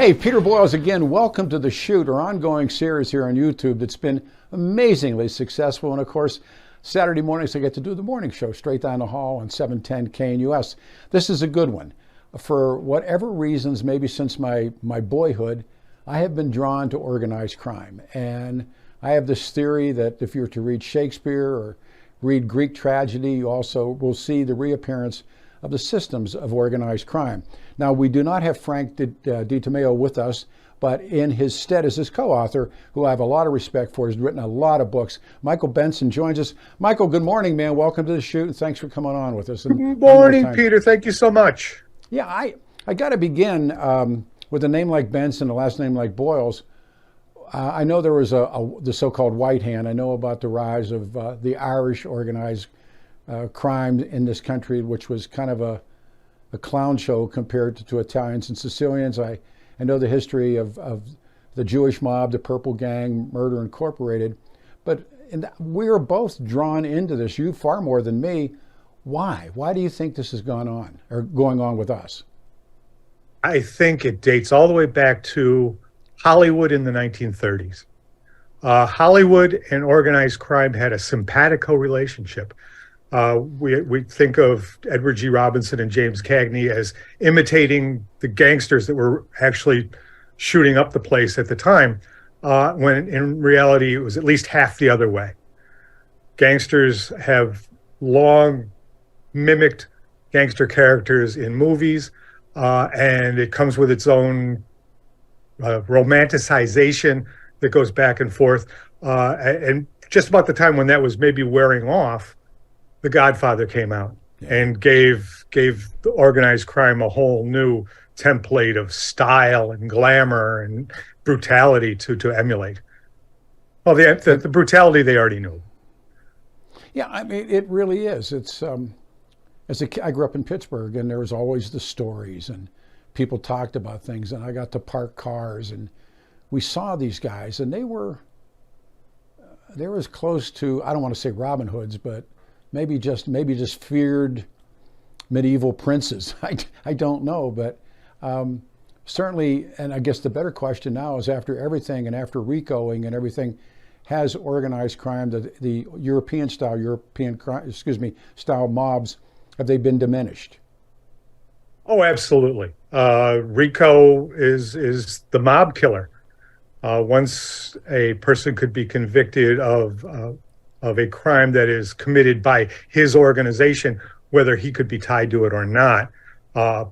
Hey, Peter Boyles again. Welcome to The Shoot, our ongoing series here on YouTube that's been amazingly successful. And of course, Saturday mornings I get to do the morning show straight down the hall on 710 KNUS. This is a good one. For whatever reasons, maybe since my boyhood, I have been drawn to organized crime. And I have this theory that if you're to read Shakespeare or read Greek tragedy, you also will see the reappearance of the systems of organized crime. Now, we do not have Frank DiTomeo with us, but in his stead as his co-author, who I have a lot of respect for, has written a lot of books. Michael Benson joins us. Michael, good morning, man. Welcome to The Shoot, and thanks for coming on with us. Good morning, Peter. Thank you so much. Yeah, I got to begin with a name like Benson, a last name like Boyles. I know there was the so-called white hand. I know about the rise of the Irish organized crime in this country, which was kind of a clown show compared to Italians and Sicilians. I know the history of the Jewish mob, the Purple Gang, Murder Incorporated. But we're both drawn into this, you far more than me. Why? Why do you think this has gone on, or going on with us? I think it dates all the way back to Hollywood in the 1930s. Hollywood and organized crime had a simpatico relationship. We think of Edward G. Robinson and James Cagney as imitating the gangsters that were actually shooting up the place at the time, when in reality it was at least half the other way. Gangsters have long mimicked gangster characters in movies, and it comes with its own romanticization that goes back and forth. And just about the time when that was maybe wearing off, The Godfather came out and gave the organized crime a whole new template of style and glamour and brutality to emulate. Well, the brutality they already knew. Yeah, I mean, it really is. It's I grew up in Pittsburgh, and there was always the stories, and people talked about things, and I got to park cars, and we saw these guys, and they were as close to, I don't want to say Robin Hoods, but maybe just feared medieval princes. I don't know, but certainly, and I guess the better question now is, after everything and after RICOing and everything, has organized crime, the European style mobs, have they been diminished? Oh, absolutely. RICO is the mob killer. Once a person could be convicted of a crime that is committed by his organization, whether he could be tied to it or not,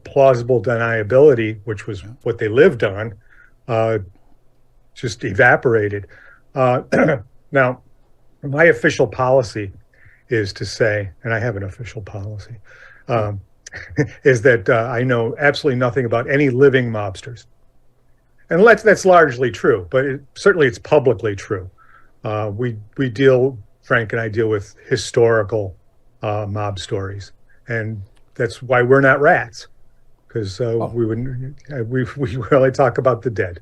plausible deniability, which was what they lived on, just evaporated. Now, my official policy is to say, and I have an official policy, is that I know absolutely nothing about any living mobsters. And that's largely true, but certainly it's publicly true. Frank and I deal with historical mob stories, and that's why we're not rats, because we only talk about the dead.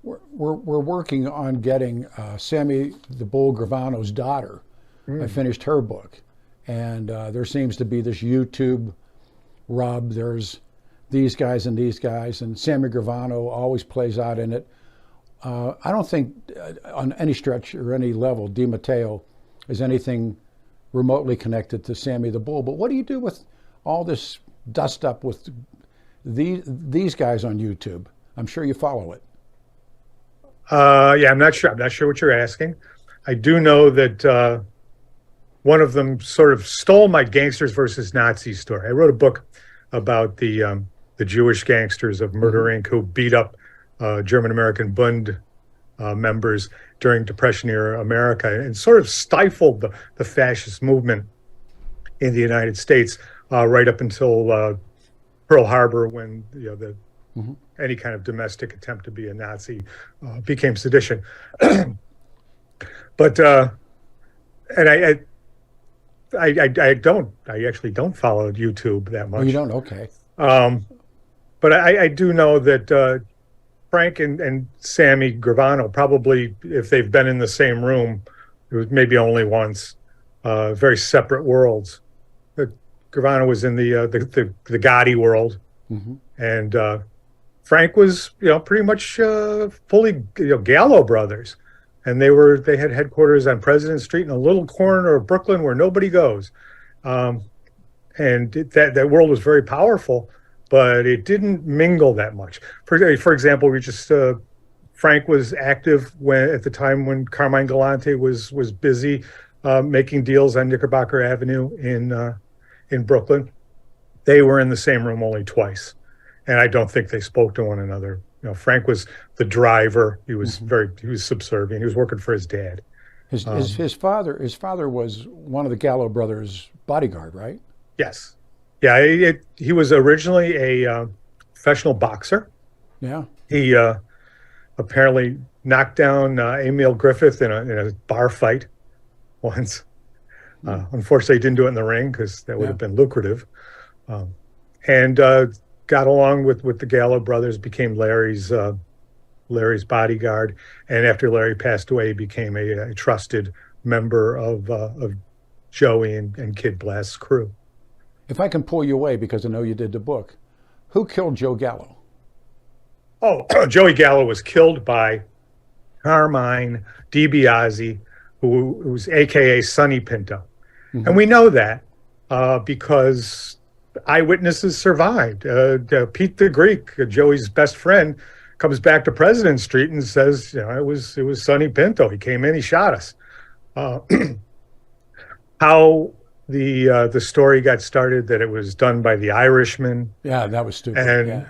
We're working on getting Sammy the Bull Gravano's daughter. I finished her book, and there seems to be this YouTube rub. There's these guys, and Sammy Gravano always plays out in it. I don't think on any stretch or any level DiMatteo is anything remotely connected to Sammy the Bull. But what do you do with all this dust up with these guys on YouTube? I'm sure you follow it. Yeah, I'm not sure what you're asking. I do know that one of them sort of stole my Gangsters versus Nazis story. I wrote a book about the Jewish gangsters of Murder Inc. who beat up German-American Bund members during Depression-era America, and sort of stifled the fascist movement in the United States right up until Pearl Harbor, when any kind of domestic attempt to be a Nazi became sedition. But and I actually don't follow YouTube that much. Oh, you don't? Okay. But I do know that Frank and Sammy Gravano, probably, if they've been in the same room, it was maybe only once, very separate worlds. Gravano was in the Gotti world, and Frank was, pretty much fully, Gallo brothers, and they had headquarters on President Street in a little corner of Brooklyn where nobody goes, um, and that world was very powerful, but it didn't mingle that much. For example, we just Frank was active at the time when Carmine Galante was busy making deals on Knickerbocker Avenue in Brooklyn. They were in the same room only twice, and I don't think they spoke to one another. Frank was the driver. He was he was subservient. He was working for his dad. His father was one of the Gallo brothers' bodyguard, right? Yes. Yeah, he was originally a professional boxer. Yeah. He apparently knocked down Emil Griffith in a bar fight once. Unfortunately, he didn't do it in the ring because that would have been lucrative. And got along with the Gallo brothers, became Larry's bodyguard, and after Larry passed away, he became a trusted member of Joey and Kid Blast's crew. If I can pull you away, because I know you did the book, who killed Joe Gallo? Oh, Joey Gallo was killed by Carmine DiBiase, who was AKA Sonny Pinto. And we know that because eyewitnesses survived. Pete the Greek, Joey's best friend, comes back to President Street and says, it was Sonny Pinto. He came in, he shot us. How the story got started, that it was done by the Irishman. Yeah, that was stupid. And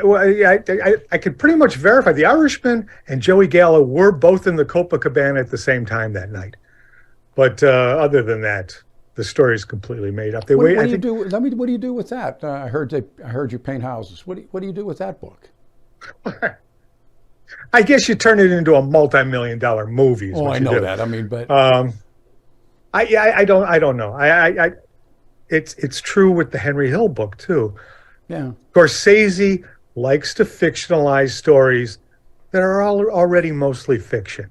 well, I could pretty much verify the Irishman and Joey Gallo were both in the Copacabana at the same time that night. But other than that, the story is completely made up. What do you do with that? I heard you paint houses. What do you do with that book? I guess you turn it into a multi-million-dollar movie. Oh, I know that. I mean, but I don't know. It's true with the Henry Hill book too. Yeah. Scorsese likes to fictionalize stories that are already mostly fiction,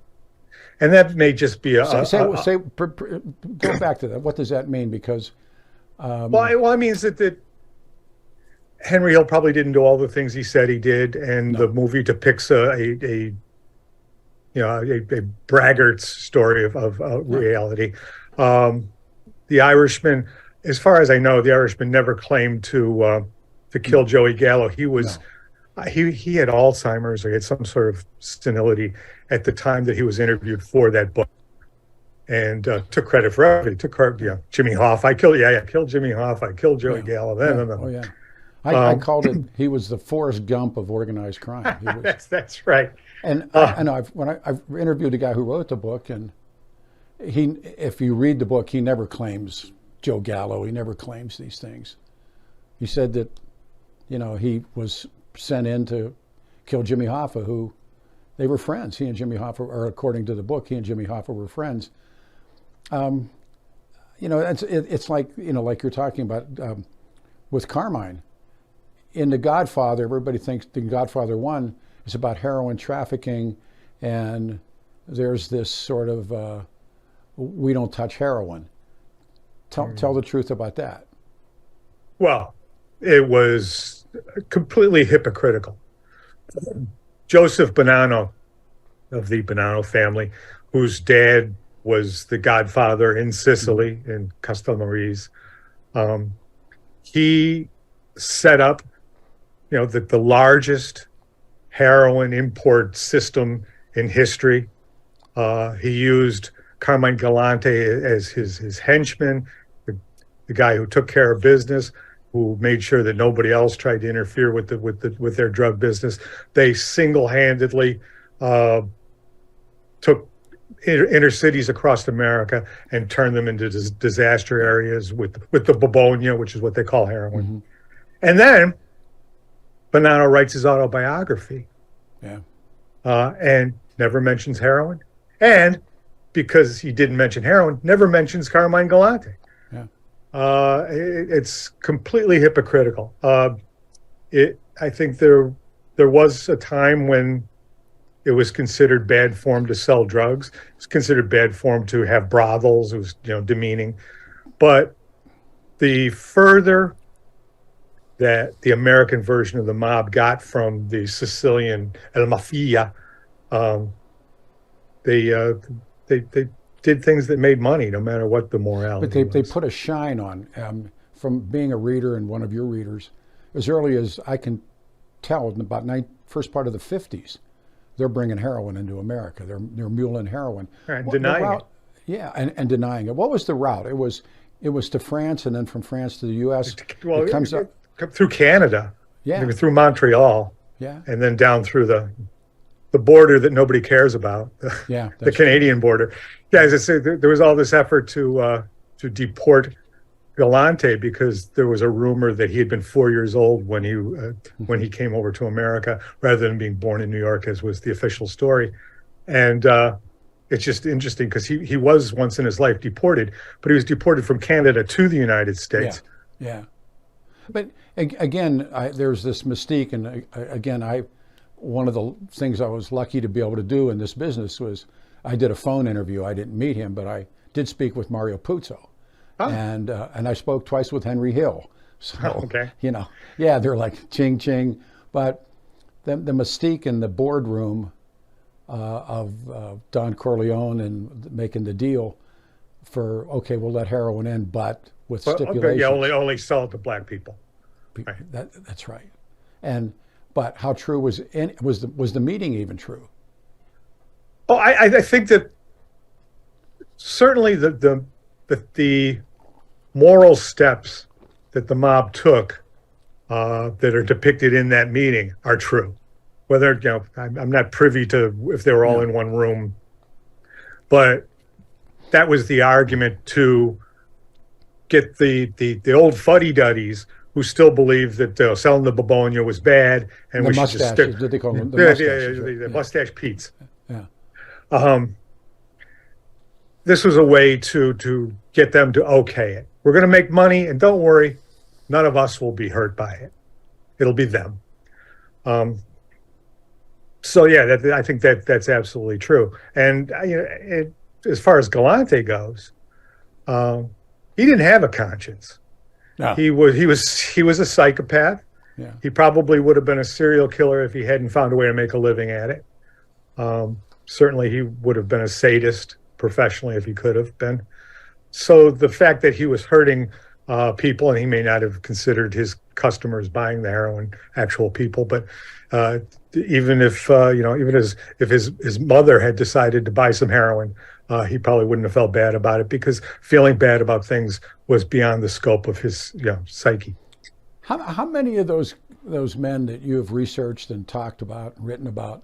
and that may just be go back to that. What does that mean? Because well, it means that Henry Hill probably didn't do all the things he said he did, and the movie depicts a braggart's story of reality. The Irishman, as far as I know, the Irishman never claimed to kill Joey Gallo. He was he had Alzheimer's, or he had some sort of senility at the time that he was interviewed for that book, and took credit for everything. He took credit, Jimmy Hoff. I killed Jimmy Hoff. I killed Joey Gallo. Oh yeah. I called it. He was the Forrest Gump of organized crime. He was, that's right. And I know I've interviewed a guy who wrote the book, and if you read the book, he never claims Joe Gallo. He never claims these things. He said that, he was sent in to kill Jimmy Hoffa, who they were friends. He and Jimmy Hoffa, or according to the book, he and Jimmy Hoffa were friends. It's like like you're talking about with Carmine. In The Godfather, everybody thinks The Godfather 1 is about heroin trafficking, and there's this sort of we don't touch heroin. Tell the truth about that. Well, it was completely hypocritical. Joseph Bonanno of the Bonanno family, whose dad was the Godfather in Sicily, in Castelmarise, he set up the largest heroin import system in history. He used Carmine Galante as his henchman, the guy who took care of business, who made sure that nobody else tried to interfere with their drug business. They single-handedly took inner cities across America and turned them into disaster areas with the Babonia, which is what they call heroin. And then Bonanno writes his autobiography, and never mentions heroin, and because he didn't mention heroin, never mentions Carmine Galante. It's completely hypocritical. I think there was a time when it was considered bad form to sell drugs. It was considered bad form to have brothels. It was demeaning. But the further that the American version of the mob got from the Sicilian El Mafia. Um, they did things that made money, no matter what the morality But they was. put a shine on, from being a reader and one of your readers, as early as I can tell, in about first part of the 50s, they're bringing heroin into America. They're muling heroin. Right, What- the denying route- it. Yeah, and denying it. What was the route? It was to France, and then from France to the U.S. Well, it comes up. through Canada, Yeah, through Montreal, yeah, and then down through the border that nobody cares about, yeah. the That's Canadian border. Yeah, as I say, there was all this effort to deport Galante because there was a rumor that he had been 4 years old when he came over to America, rather than being born in New York, as was the official story. And it's just interesting because he was once in his life deported, but he was deported from Canada to the United States. Yeah. But again, there's this mystique, and again, one of the things I was lucky to be able to do in this business was I did a phone interview. I didn't meet him, but I did speak with Mario Puzo, and I spoke twice with Henry Hill. So Okay. Yeah, they're like ching ching, but the mystique in the boardroom of Don Corleone and making the deal for, okay, we'll let heroin in, but with stipulations. Yeah, only sell it to black people. Right. That's right. But how true was the meeting even true? Oh, I think that certainly the moral steps that the mob took that are depicted in that meeting are true. Whether, I'm not privy to if they were all in one room, but that was the argument to get the old fuddy-duddies who still believe that selling the Babonia was bad, and The we should just mustaches, stick. did they call them the Yeah, mustaches? the mustache Pete's. Yeah. This was a way to get them to okay it. We're going to make money, and don't worry, none of us will be hurt by it. It'll be them. So yeah, I think that's absolutely true. And as far as Galante goes, he didn't have a conscience. No. He was a psychopath. Yeah. He probably would have been a serial killer if he hadn't found a way to make a living at it. Certainly, he would have been a sadist professionally if he could have been. So the fact that he was hurting people, and he may not have considered his customers buying the heroin actual people, but even if if his mother had decided to buy some heroin, he probably wouldn't have felt bad about it, because feeling bad about things was beyond the scope of his psyche. How many of those men that you have researched and talked about and written about,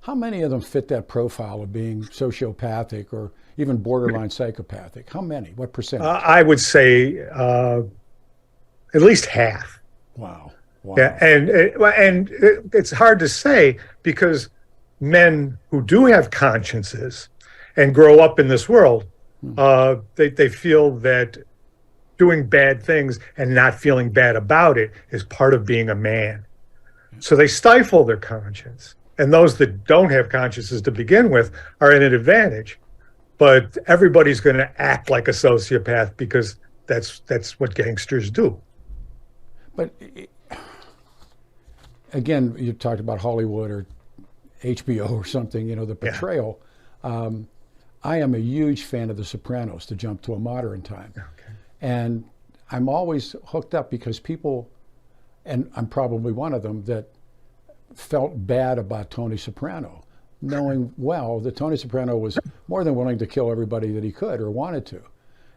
how many of them fit that profile of being sociopathic or even borderline psychopathic? How many? What percentage? I would say at least half. Wow. Yeah, and it's hard to say, because men who do have consciences and grow up in this world, they feel that doing bad things and not feeling bad about it is part of being a man. So they stifle their conscience. And those that don't have consciences to begin with are at an advantage. But everybody's going to act like a sociopath, because that's what gangsters do. But again, you talked about Hollywood or HBO or something, the portrayal. Yeah. I am a huge fan of The Sopranos, to jump to a modern time. Okay. And I'm always hooked up because people, and I'm probably one of them, that felt bad about Tony Soprano, knowing well that Tony Soprano was more than willing to kill everybody that he could or wanted to.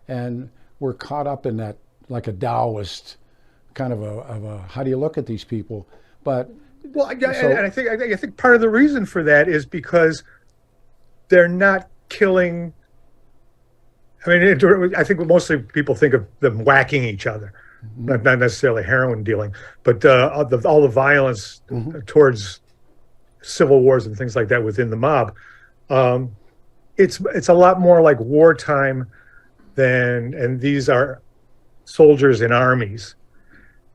And we're caught up in that, like a Taoist kind of a how do you look at these people? But well, and I think part of the reason for that is because they're not killing. I mean, I think mostly people think of them whacking each other, not necessarily heroin dealing, but all the violence towards civil wars and things like that within the mob. It's a lot more like wartime and these are soldiers in armies.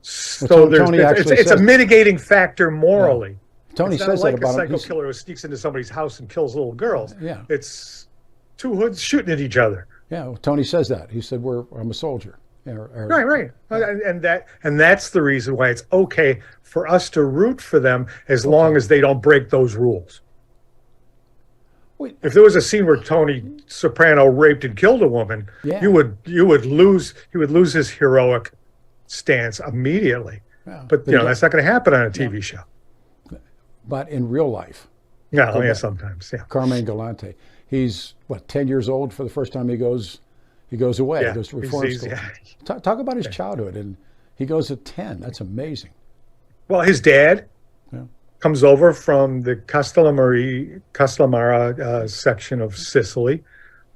So it's a mitigating factor morally. Yeah. Tony it's says not like that about a psycho killer who sneaks into somebody's house and kills little girls. Yeah, it's two hoods shooting at each other. Yeah, well, Tony says that. He said, "I'm a soldier." Right. And that's the reason why it's okay for us to root for them as long as they don't break those rules. If there was a scene where Tony Soprano raped and killed a woman, he would lose his heroic stance immediately. Yeah. But that's not going to happen on a TV show. But in real life, sometimes. Yeah. Carmine Galante, he's 10 years old for the first time he goes away. He goes to reform school. Talk about his childhood, and he goes at 10. That's amazing. Well, his dad comes over from the Castellamare section of Sicily,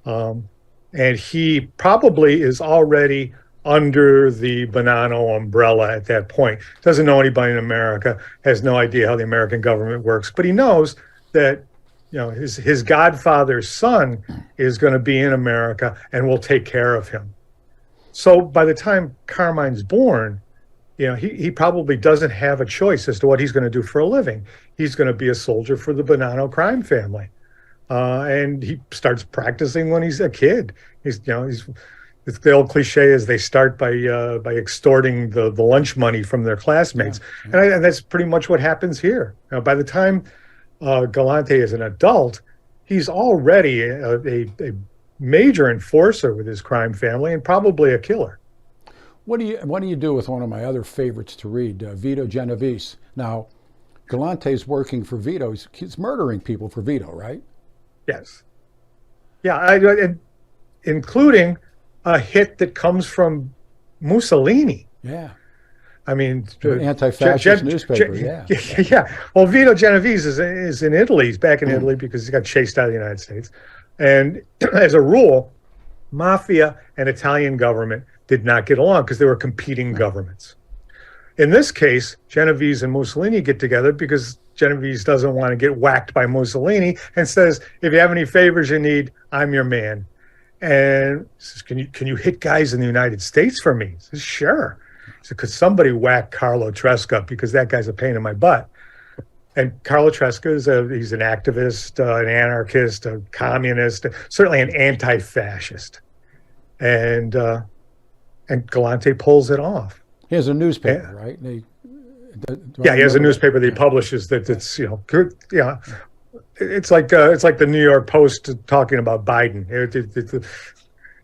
and he probably is already under the Bonanno umbrella at that point. Doesn't know anybody in America, has no idea how the American government works, but he knows that his godfather's son is going to be in America and will take care of him. So by the time Carmine's born, he probably doesn't have a choice as to what he's going to do for a living. He's going to be a soldier for the Bonanno crime family. And he starts practicing when he's a kid. It's the old cliche is they start by extorting the lunch money from their classmates. Yeah. And that's pretty much what happens here. By the time Galante is an adult, he's already a major enforcer with his crime family and probably a killer. What do you do with one of my other favorites to read, Vito Genovese? Now, Galante's working for Vito. He's murdering people for Vito, right? Yes. Yeah, including a hit that comes from Mussolini. Yeah. I mean, anti-fascist newspaper. Yeah. Well, Vito Genovese is in Italy. He's back in Italy because he got chased out of the United States. And as a rule, mafia and Italian government did not get along because they were competing governments. In this case, Genovese and Mussolini get together because Genovese doesn't want to get whacked by Mussolini and says, if you have any favors you need, I'm your man. And he says, can you hit guys in the United States for me? He says, sure. He said, could somebody whack Carlo Tresca because that guy's a pain in my butt. And Carlo Tresca he's an activist, an anarchist, a communist, certainly an anti-fascist. And Galante pulls it off. He has a newspaper, right? He has a newspaper that he publishes that's it's like the New York Post talking about Biden.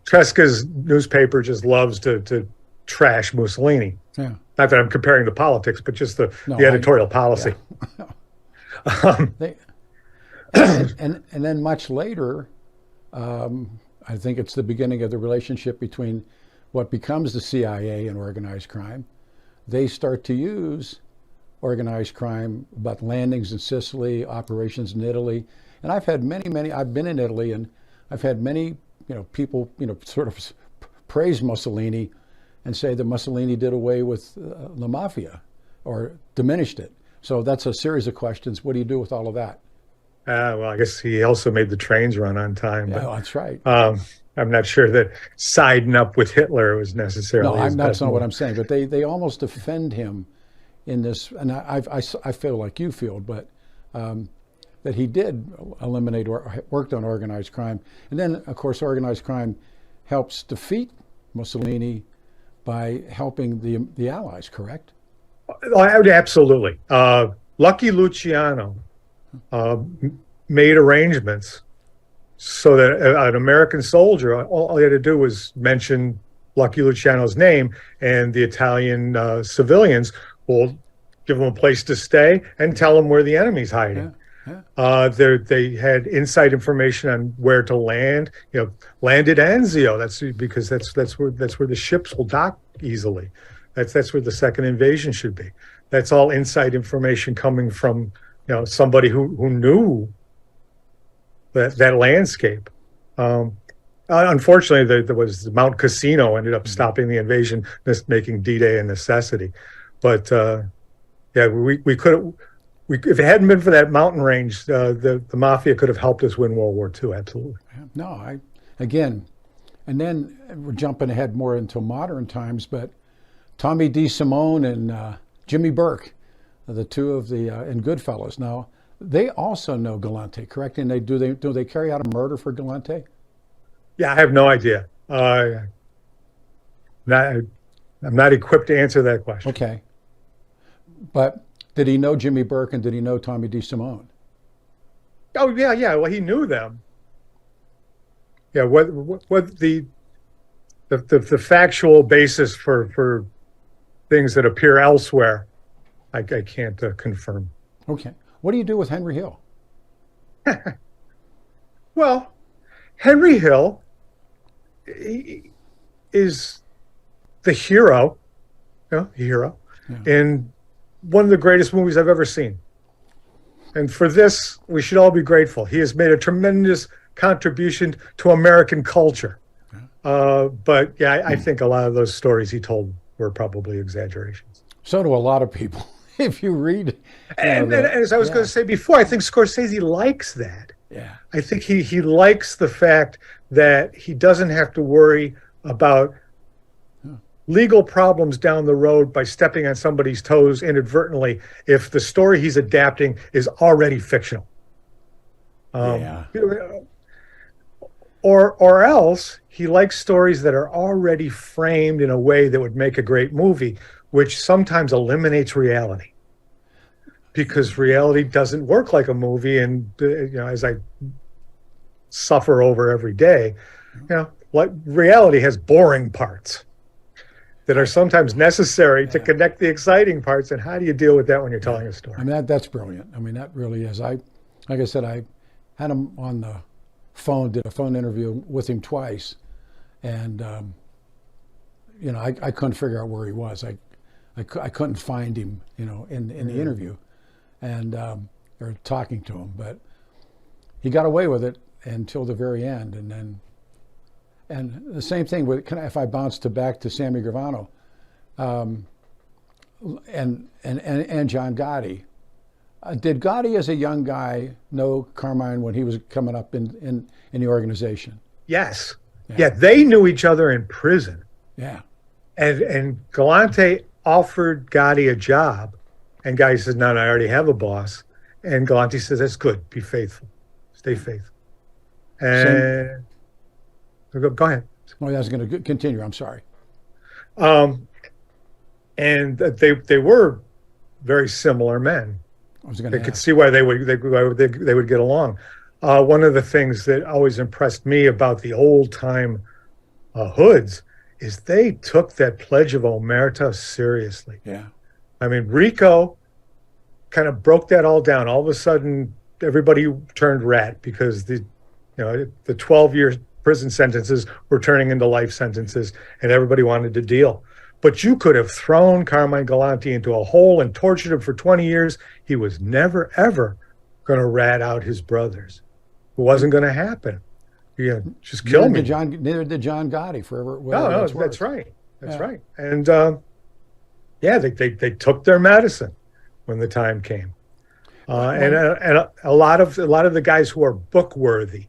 Tresca's newspaper just loves to trash Mussolini. Yeah. Not that I'm comparing the politics, but just the editorial policy. Yeah. And then much later, I think it's the beginning of the relationship between what becomes the CIA and organized crime. They start to use organized crime about landings in Sicily, operations in Italy. And I've had many, I've been in Italy and I've had many, people, sort of praise Mussolini and say that Mussolini did away with the mafia or diminished it. So that's a series of questions. What do you do with all of that? Well, I guess he also made the trains run on time. Yeah, that's right. I'm not sure that siding up with Hitler was necessarily. No, that's not what I'm saying. But they almost defend him in this, and I feel like you feel, but that he did eliminate or worked on organized crime, and then of course organized crime helps defeat Mussolini by helping the Allies. Correct? Absolutely. Lucky Luciano made arrangements so that an American soldier, all he had to do was mention Lucky Luciano's name, and the Italian civilians will give him a place to stay and tell him where the enemy's hiding. Yeah. They had inside information on where to land. Land at Anzio. That's because that's where the ships will dock easily. That's where the second invasion should be. That's all inside information coming from somebody who knew that landscape. Unfortunately, there was Mount Cassino ended up stopping the invasion, making D-Day a necessity. But we could. If it hadn't been for that mountain range, the mafia could have helped us win World War II. Absolutely. No, and then we're jumping ahead more into modern times, but Tommy DeSimone and Jimmy Burke, the two of the in Goodfellas. Now they also know Galante, correct? And do they carry out a murder for Galante? Yeah, I have no idea. Not, I'm not equipped to answer that question. Okay. But did he know Jimmy Burke and did he know Tommy DeSimone? Oh yeah, yeah. Well, he knew them. Yeah. What the factual basis for things that appear elsewhere, I can't confirm. Okay. What do you do with Henry Hill? Well, Henry Hill is the hero, in one of the greatest movies I've ever seen. And for this, we should all be grateful. He has made a tremendous contribution to American culture. But yeah, I think a lot of those stories he told were probably exaggerations. So do a lot of people. If you read, and as I was going to say before, I think Scorsese likes that. Yeah. I think he likes the fact that he doesn't have to worry about legal problems down the road by stepping on somebody's toes inadvertently if the story he's adapting is already fictional. Or else he likes stories that are already framed in a way that would make a great movie, which sometimes eliminates reality. Because reality doesn't work like a movie, and as I suffer over every day, like reality has boring parts that are sometimes necessary to connect the exciting parts. And how do you deal with that when you're telling a story? I mean, that's brilliant. I mean, that really is. Like I said, I had him on the phone, did a phone interview with him twice, and I couldn't figure out where he was. I couldn't find him, in the interview, and or talking to him, but he got away with it until the very end, and the same thing with, if I bounce back to Sammy Gravano, and John Gotti. Did Gotti, as a young guy, know Carmine when he was coming up in the organization? Yes. Yeah, they knew each other in prison. Yeah. And Galante offered Gotti a job, and Gotti says, "No, I already have a boss." And Galante says, "That's good. Be faithful. Stay faithful." And go ahead. Well, I was going to continue. I'm sorry. And they were very similar men. They could see why they would get along. One of the things that always impressed me about the old time Hoods is they took that Pledge of Omerta seriously. Yeah. I mean, Rico kind of broke that all down. All of a sudden, everybody turned rat because the 12-year prison sentences were turning into life sentences, and everybody wanted to deal. But you could have thrown Carmine Galante into a hole and tortured him for 20 years. He was never, ever going to rat out his brothers. It wasn't going to happen. Just kill me. Neither did John Gotti forever. No, that's right. That's right. And they took their medicine when the time came. And a lot of the guys who are book worthy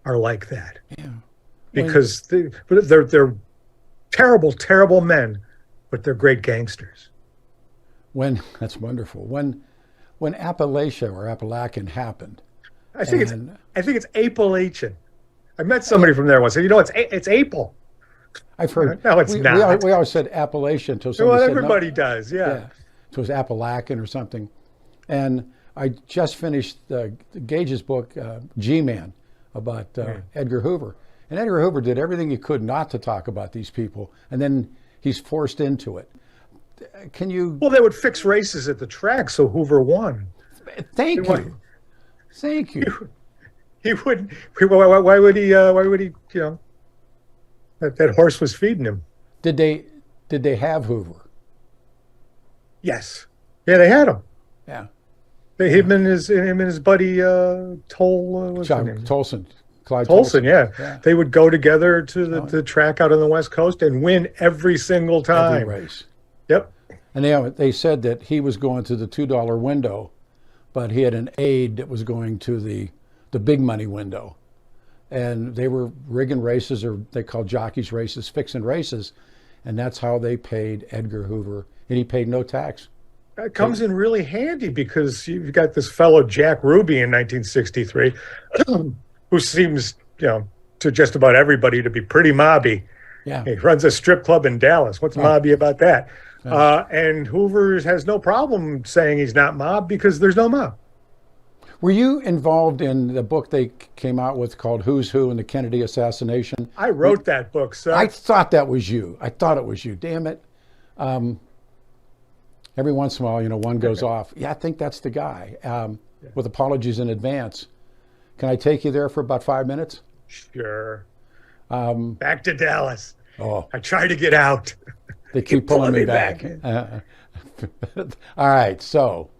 are like that. Yeah. Because they're terrible, terrible men, but they're great gangsters. That's wonderful. When Appalachia or Appalachian happened, I think it's Appalachian. I met somebody from there once. Said, it's Apple. I've heard. No, it's not. We always said Appalachian until somebody said everybody does. Yeah. So it was Appalachian or something. And I just finished Gage's book, G-Man, about Edgar Hoover. And Edgar Hoover did everything he could not to talk about these people, and then he's forced into it. Can you? Well, they would fix races at the track, so Hoover won. Thank you. Thank you. He wouldn't. Why would he? Why would he? That horse was feeding him. Did they have Hoover? Yes. Yeah, they had him. Yeah. Him and his buddy Tolson. Clyde Tolson, yeah. They would go together to the track out on the West Coast and win every single time. Every race. Yep. And they said that he was going to the $2 window, but he had an aide that was going to the big money window. And they were rigging races, or they called jockeys races, fixing races. And that's how they paid Edgar Hoover. And he paid no tax. That comes in really handy because you've got this fellow Jack Ruby in 1963 who seems, to just about everybody to be pretty mobby. Yeah. He runs a strip club in Dallas. What's mobby about that? Yeah. And Hoover has no problem saying he's not mob because there's no mob. Were you involved in the book they came out with called Who's Who in the Kennedy Assassination? I wrote that book, sir. I thought that was you. I thought it was you. Damn it. Every once in a while, one goes off. Yeah, I think that's the guy. With apologies in advance. Can I take you there for about 5 minutes? Sure. Back to Dallas. Oh, I try to get out. they keep pulling me back. All right, so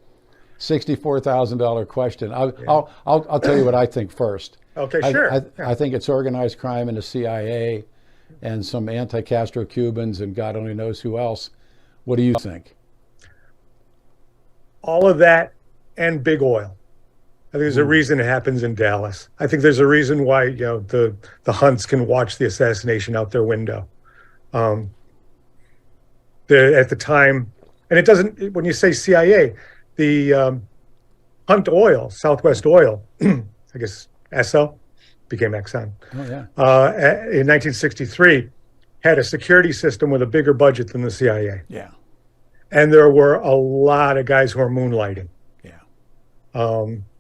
$64,000 question. I'll tell you what I think first. Okay, sure. I think it's organized crime in the CIA and some anti-Castro Cubans and God only knows who else. What do you think? All of that and big oil. I think there's a reason it happens in Dallas. I think there's a reason why the Hunts can watch the assassination out their window. At the time, and it doesn't. When you say CIA, the Hunt Oil, Southwest Oil, I guess Esso became Exxon. Oh yeah. In 1963, had a security system with a bigger budget than the CIA. Yeah. And there were a lot of guys who are moonlighting. Yeah.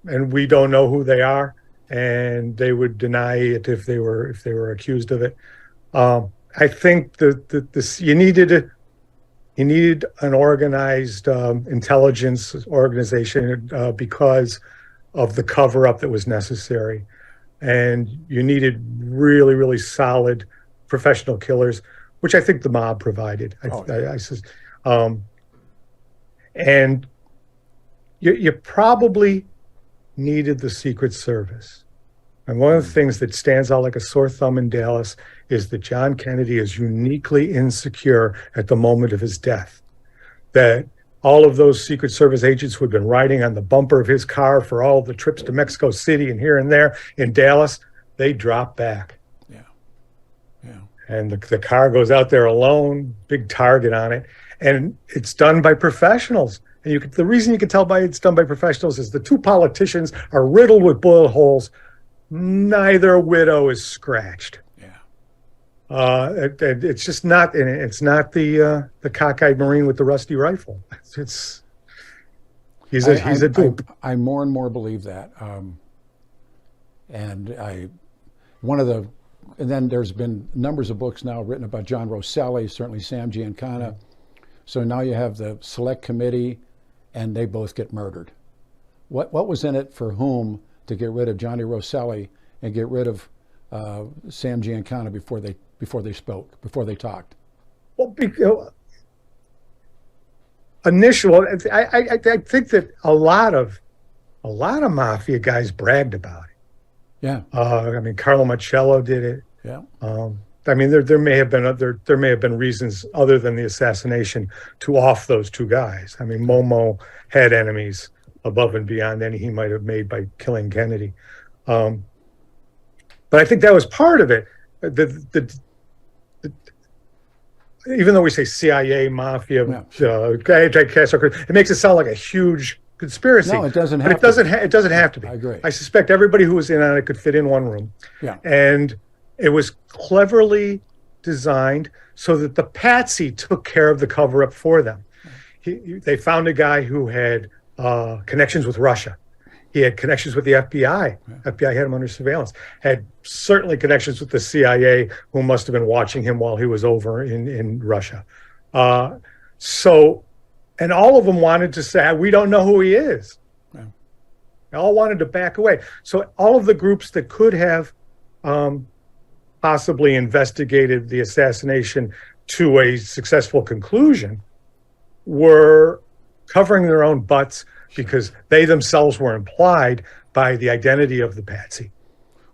And we don't know who they are, and they would deny it if they were accused of it. I think that you needed an organized intelligence organization because of the cover up that was necessary, and you needed really, really solid professional killers, which I think the mob provided. And you probably needed the Secret Service. And one of the things that stands out like a sore thumb in Dallas is that John Kennedy is uniquely insecure at the moment of his death. That all of those Secret Service agents who had been riding on the bumper of his car for all the trips to Mexico City and here and there in Dallas, they drop back. Yeah. Yeah. And the car goes out there alone, big target on it. And it's done by professionals. And the reason you can tell by it's done by professionals is the two politicians are riddled with bullet holes. Neither widow is scratched. Yeah. It's just not. It's not the cockeyed Marine with the rusty rifle. He's a dupe. I more and more believe that. And then there's been numbers of books now written about John Rosselli, certainly Sam Giancana. So now you have the select committee, and they both get murdered. What was in it for whom to get rid of Johnny Rosselli and get rid of Sam Giancana before they talked? Well, I think that a lot of mafia guys bragged about it. Yeah. I mean, Carlo Marcello did it. Yeah. I mean, there may have been reasons other than the assassination to off those two guys. I mean, Momo had enemies above and beyond any he might have made by killing Kennedy. But I think that was part of it. Even though we say CIA, mafia, it makes it sound like a huge conspiracy. No, it doesn't have to. It doesn't have to be. I agree. I suspect everybody who was in on it could fit in one room. Yeah. And it was cleverly designed so that the patsy took care of the cover-up for them. They found a guy who had connections with Russia. He had connections with the FBI. FBI had him under surveillance. Had certainly connections with the CIA, who must have been watching him while he was over in Russia. And all of them wanted to say, we don't know who he is. Yeah. They all wanted to back away. So all of the groups that could have possibly investigated the assassination to a successful conclusion were covering their own butts because they themselves were implied by the identity of the patsy.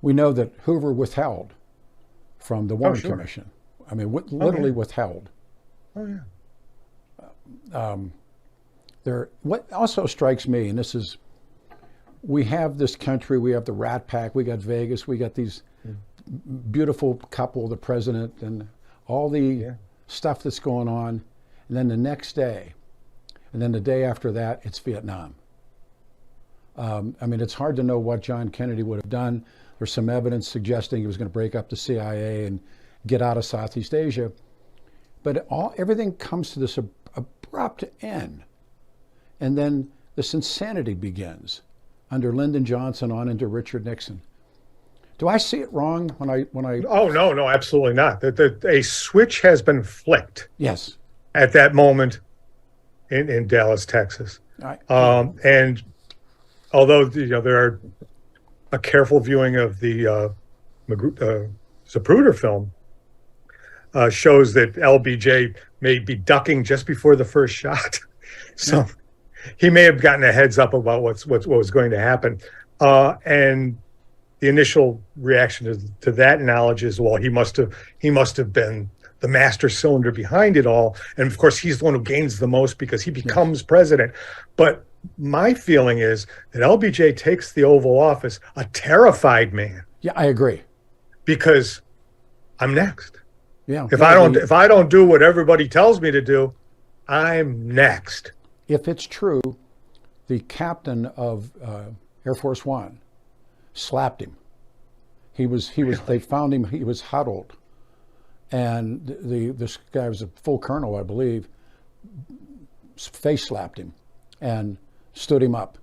We know that Hoover withheld from the Warren Commission. I mean, literally withheld. Oh, yeah. What also strikes me, and we have this country, we have the Rat Pack, we got Vegas, we got these beautiful couple, the president, and all the stuff that's going on. And then the next day, and then the day after that, it's Vietnam. I mean, it's hard to know what John Kennedy would have done. There's some evidence suggesting he was going to break up the CIA and get out of Southeast Asia. But everything comes to this abrupt end. And then this insanity begins under Lyndon Johnson on into Richard Nixon. Do I see it wrong when I? Oh, no, absolutely not. A switch has been flicked. Yes. At that moment in Dallas, Texas. And although there are a careful viewing of the Zapruder film shows that LBJ may be ducking just before the first shot, so he may have gotten a heads up about what was going to happen. And the initial reaction to that knowledge is, well, he must have been the master cylinder behind it all. And of course, he's the one who gains the most because he becomes president. But my feeling is that LBJ takes the Oval Office a terrified man. Yeah, I agree. Because I'm next. Yeah. If I don't do what everybody tells me to do, I'm next. If it's true, the captain of Air Force One slapped him. They found him, he was huddled. And this guy was a full colonel, I believe, face slapped him and stood him up.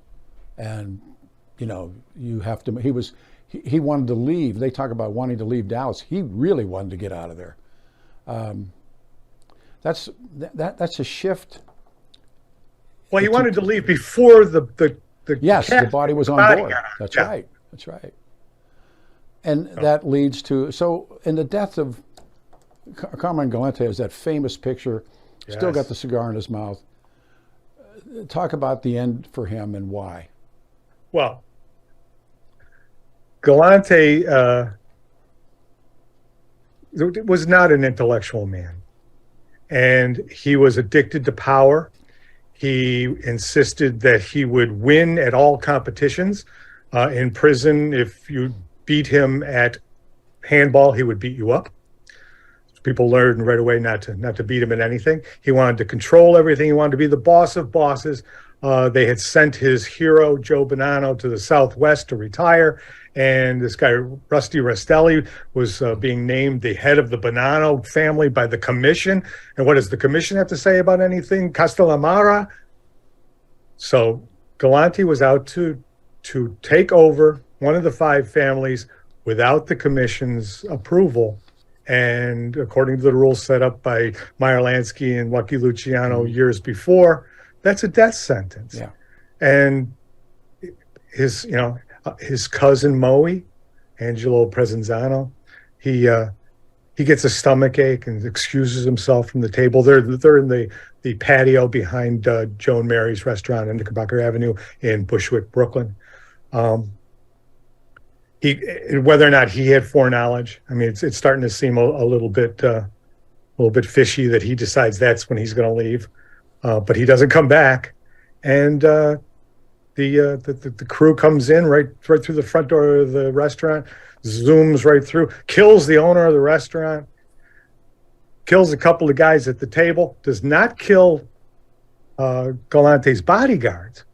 And, you have to, he wanted to leave. They talk about wanting to leave Dallas. He really wanted to get out of there. That's a shift. Well, he wanted to leave before the the body was on board. That's right. That's right. And that leads to, so in the death of Carmine Galante is that famous picture, still got the cigar in his mouth. Talk about the end for him and why. Well, Galante was not an intellectual man, and he was addicted to power. He insisted that he would win at all competitions. In prison, if you beat him at handball, he would beat you up. People learned right away not to beat him at anything. He wanted to control everything. He wanted to be the boss of bosses. They had sent his hero, Joe Bonanno, to the Southwest to retire. And this guy, Rusty Rastelli, was being named the head of the Bonanno family by the commission. And what does the commission have to say about anything? Castellamara. So Galante was out to take over one of the five families without the commission's approval. And according to the rules set up by Meyer Lansky and Lucky Luciano years before, that's a death sentence. Yeah. And his cousin Moe, Angelo Presenzano, he gets a stomach ache and excuses himself from the table. They're in the patio behind Joe and Mary's restaurant on Knickerbocker Avenue in Bushwick, Brooklyn. Whether or not he had foreknowledge, I mean, it's starting to seem a little bit fishy that he decides that's when he's going to leave, but he doesn't come back, and the crew comes in right through the front door of the restaurant, zooms right through, kills the owner of the restaurant, kills a couple of guys at the table, does not kill Galante's bodyguards.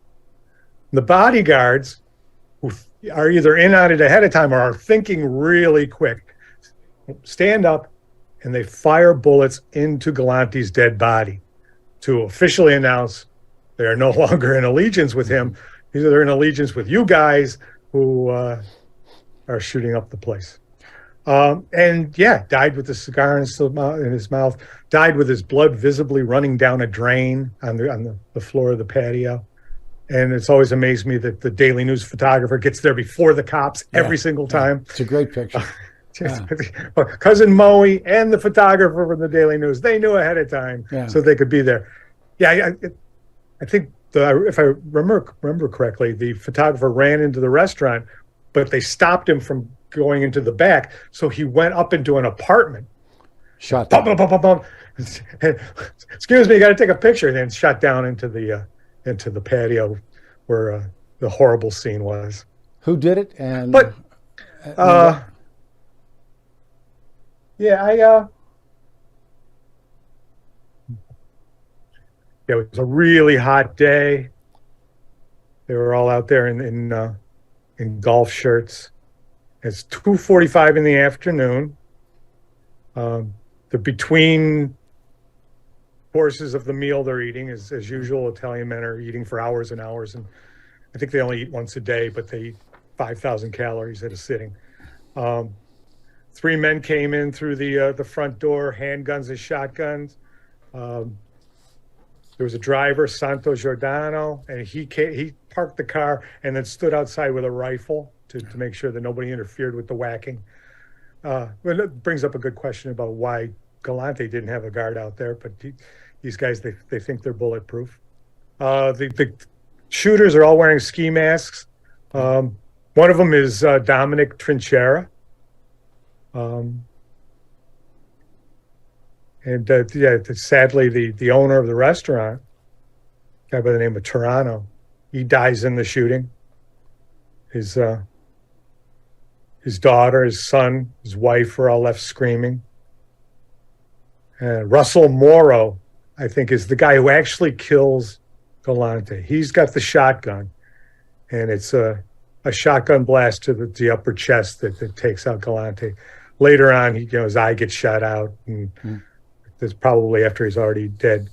The bodyguards, who are either in on it ahead of time or are thinking really quick, stand up and they fire bullets into Galante's dead body to officially announce they are no longer in allegiance with him. They're in allegiance with you guys who are shooting up the place. And died with a cigar in his mouth, died with his blood visibly running down a drain on the floor of the patio. And it's always amazed me that the Daily News photographer gets there before the cops every single time. It's a great picture. Cousin Moe and the photographer from the Daily News, they knew ahead of time so they could be there. Yeah, I think if I remember correctly, the photographer ran into the restaurant, but they stopped him from going into the back. So he went up into an apartment. Shot down. Bum, bum, bum, bum, bum. Excuse me, you got to take a picture. And then shot down into the patio where the horrible scene was. Who did it? And it was a really hot day. They were all out there in golf shirts. It's 2:45 in the afternoon. The between courses of the meal they're eating is, as usual, Italian men are eating for hours and hours, and I think they only eat once a day, but they eat 5,000 calories at a sitting. Um, Three men came in through the front door, handguns and shotguns. Um, there was a driver, Santo Giordano, and he parked the car and then stood outside with a rifle to make sure that nobody interfered with the whacking. Well, it brings up a good question about why Galante didn't have a guard out there, but these guys, they think they're bulletproof. The shooters are all wearing ski masks. One of them is Dominic Trinchera. Sadly, the owner of the restaurant, a guy by the name of Turano, he dies in the shooting. His daughter, his son, his wife were all left screaming. Russell Morrow, I think, is the guy who actually kills Galante. He's got the shotgun, and it's a shotgun blast to the upper chest that takes out Galante. Later on, his eye gets shot out, and that's probably after he's already dead.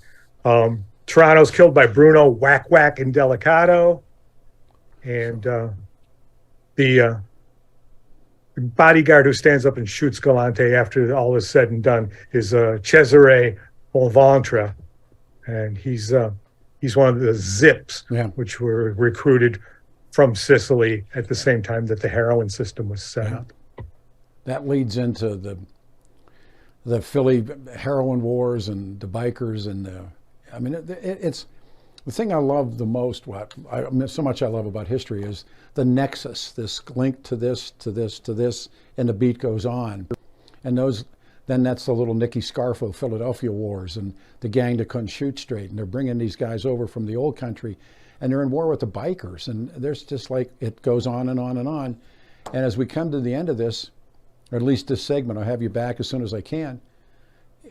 Toronto's killed by Bruno Whack Whack Indelicato, and the bodyguard who stands up and shoots Galante after all is said and done is Cesare Bonventre, and he's one of the Zips, which were recruited from Sicily at the same time that the heroin system was set up. That leads into the Philly heroin wars and the bikers and it's the thing I love the most. So much I love about history is the nexus, this link to this, to this, to this, and the beat goes on. And then that's the little Nicky Scarfo Philadelphia wars and the gang that couldn't shoot straight. And they're bringing these guys over from the old country, and they're in war with the bikers. And there's just like, it goes on and on and on. And as we come to the end of this, or at least this segment, I'll have you back as soon as I can.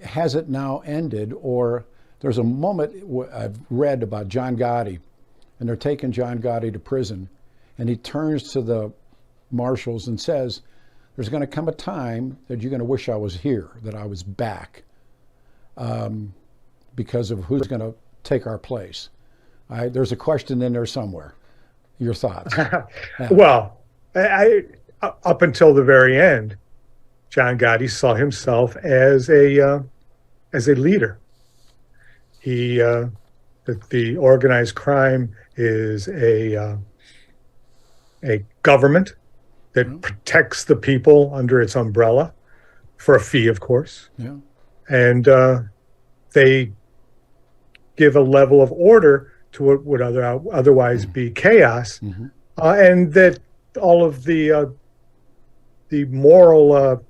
Has it now ended? Or there's a moment I've read about John Gotti, and they're taking John Gotti to prison, and he turns to the marshals and says, there's going to come a time that you're going to wish I was here, that I was back, because of who's going to take our place. There's a question in there somewhere. Your thoughts? Yeah. Well, up until the very end, John Gotti saw himself as a leader. The organized crime is a government that protects the people under its umbrella for a fee, of course. Yeah. And they give a level of order to what would otherwise be chaos, and that all of the moral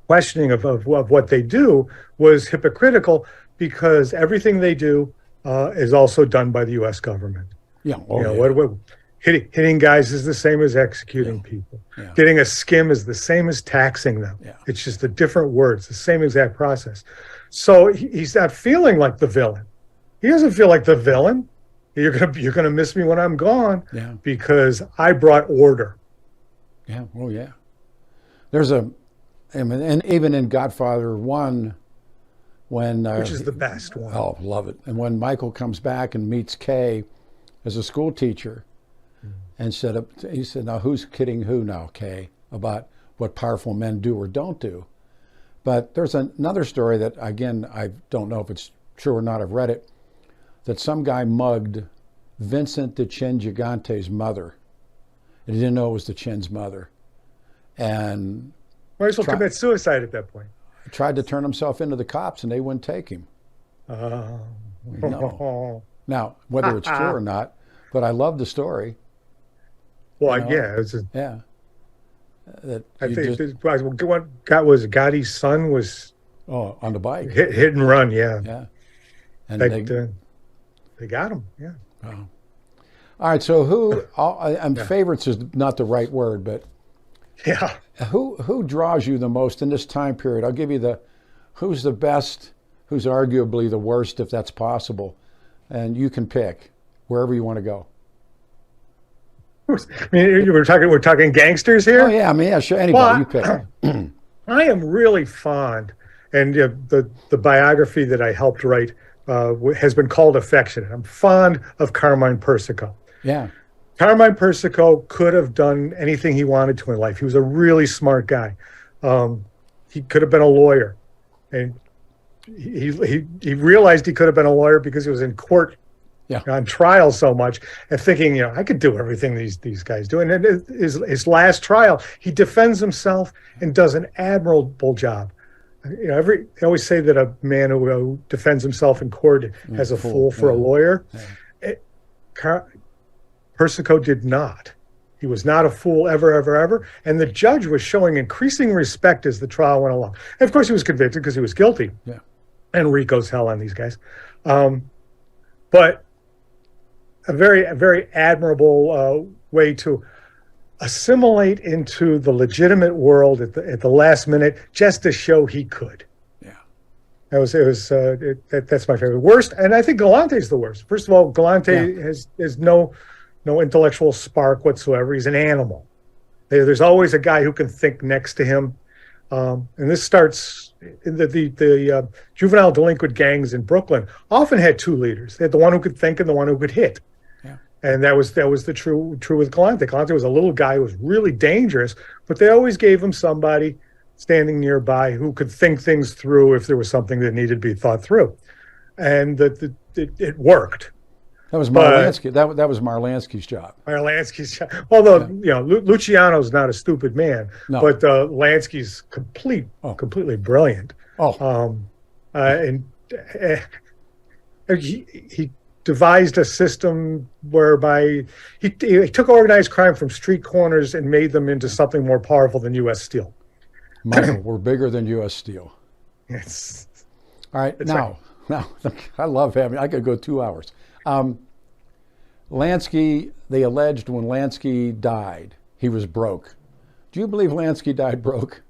questioning of what they do was hypocritical, because everything they do is also done by the U.S. government. Yeah. What hitting guys is the same as executing people. Yeah. Getting a skim is the same as taxing them. Yeah. It's just a different word. It's the same exact process. So he's not feeling like the villain. He doesn't feel like the villain. You're gonna miss me when I'm gone, because I brought order. Yeah. Oh yeah. And even in Godfather 1, when which is the best one. Oh, love it. And when Michael comes back and meets Kay as a school teacher, and he said, now who's kidding who now, Kay, about what powerful men do or don't do? But there's another story that, again, I don't know if it's true or not. I've read it, that some guy mugged Vincent de Chin Gigante's mother, and he didn't know it was de Chin's mother, and might as well commit suicide at that point. Tried to turn himself into the cops, and they wouldn't take him. No. Now, whether it's true or not, but I love the story. Well, yeah. I think Gotti's son was on the bike, hit and run. Yeah. And they got him. Yeah. Oh. All right. So favorites is not the right word, but who draws you the most in this time period? I'll give you who's the best, who's arguably the worst, if that's possible, and you can pick wherever you want to go. I mean, we're talking gangsters here. Oh yeah, I mean, yeah, sure. Anybody, you pick. I am really fond, and the biography that I helped write has been called Affectionate. I'm fond of Carmine Persico. Yeah. Carmine Persico could have done anything he wanted to in life. He was a really smart guy. He could have been a lawyer, and he realized he could have been a lawyer because he was in court on trial so much and thinking, I could do everything these guys do. And in his last trial, he defends himself and does an admirable job. They always say that a man who defends himself in court has a fool for a lawyer. Persico did not. He was not a fool ever. And the judge was showing increasing respect as the trial went along. And of course, he was convicted because he was guilty. Yeah. And Rico's hell on these guys. But a very admirable way to assimilate into the legitimate world at the last minute, just to show he could. Yeah. That's my favorite. Worst, and I think Galante's the worst. First of all, Galante has no intellectual spark whatsoever. He's an animal. There's always a guy who can think next to him. And this starts in the juvenile delinquent gangs in Brooklyn often had two leaders. They had the one who could think and the one who could hit. Yeah. And that was the true with Galante. Galante was a little guy who was really dangerous, but they always gave him somebody standing nearby who could think things through if there was something that needed to be thought through. And it worked. That was Marlansky. That was Marlansky's job. Marlansky's job. Although Luciano's not a stupid man, but Lansky's completely brilliant. And he devised a system whereby he took organized crime from street corners and made them into something more powerful than U.S. Steel. Michael, we're bigger than U.S. Steel. Yes. All right. Now, I love having. I could go 2 hours. Lansky, they alleged when Lansky died, he was broke. Do you believe Lansky died broke?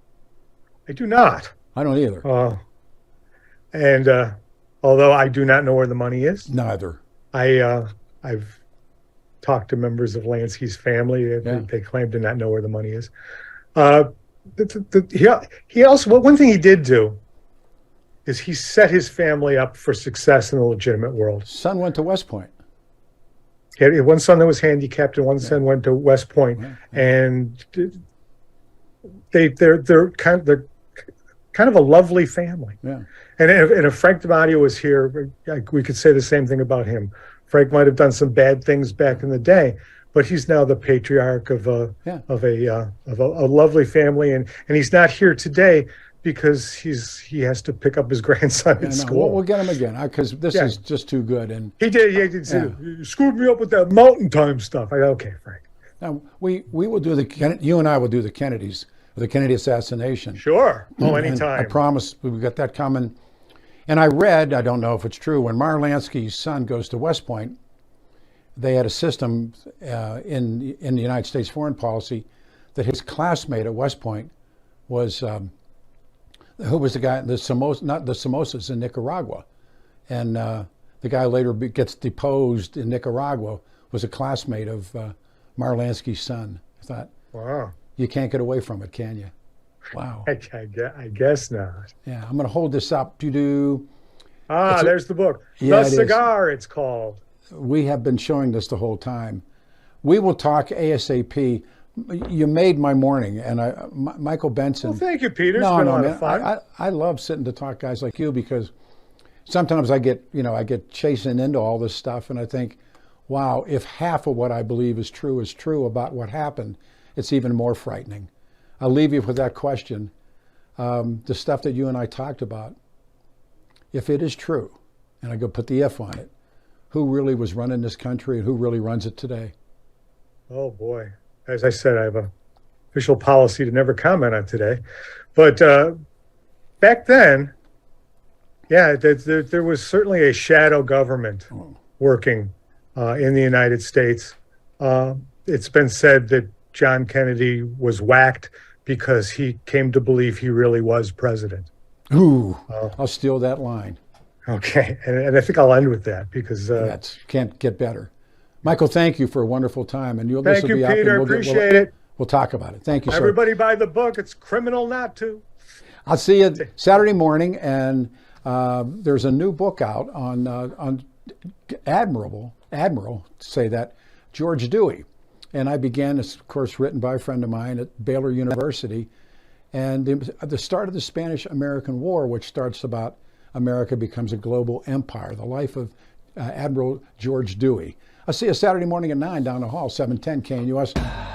I do not. I don't either. And although I do not know where the money is. Neither. I've talked to members of Lansky's family. They claim to not know where the money is. He also, one thing he did do is he set his family up for success in the legitimate world. Son went to West Point. He had one son that was handicapped, and one son went to West Point, and they're kind of a lovely family. Yeah. And if Frank DiMatteo was here, we could say the same thing about him. Frank might have done some bad things back in the day, but he's now the patriarch of a lovely family, and he's not here today because he has to pick up his grandson at school. We'll get him again because this is just too good. And he did. You screwed me up with that mountain time stuff. Okay, Frank. Now we will do you and I will do the Kennedys, the Kennedy assassination. Sure. Anytime. I promise we've got that coming. And I read, I don't know if it's true, when Marlansky's son goes to West Point, they had a system in the United States foreign policy that his classmate at West Point was. Who was the guy? Not the Somosas in Nicaragua, and the guy later gets deposed in Nicaragua. Was a classmate of Marlansky's son. I thought, wow, you can't get away from it, can you? Wow. I guess not. Yeah, I'm going to hold this up. There's the book. The Cigar, it's called. We have been showing this the whole time. We will talk ASAP. You made my morning, and Michael Benson. Well, thank you, Peter. It's been a lot of fun. I love sitting to talk guys like you because sometimes I get chasing into all this stuff, and I think, wow, if half of what I believe is true about what happened, it's even more frightening. I'll leave you with that question. The stuff that you and I talked about, if it is true, and I go put the if on it, who really was running this country and who really runs it today? Oh, boy. As I said, I have an official policy to never comment on today. But back then, there was certainly a shadow government working in the United States. It's been said that John Kennedy was whacked because he came to believe he really was president. Ooh, I'll steal that line. Okay, and I think I'll end with that because that can't get better. Michael, thank you for a wonderful time, and thank you, Peter. Appreciate it. We'll talk about it. Thank you, sir. Everybody buy the book. It's criminal not to. I'll see you Saturday morning, and there's a new book out on Admiral, to say that, George Dewey. And I began, it's of course written by a friend of mine at Baylor University, and the start of the Spanish-American War, which starts about America becomes a global empire, the life of Admiral George Dewey. I'll see you Saturday morning at 9 down the hall, 710 KNUS.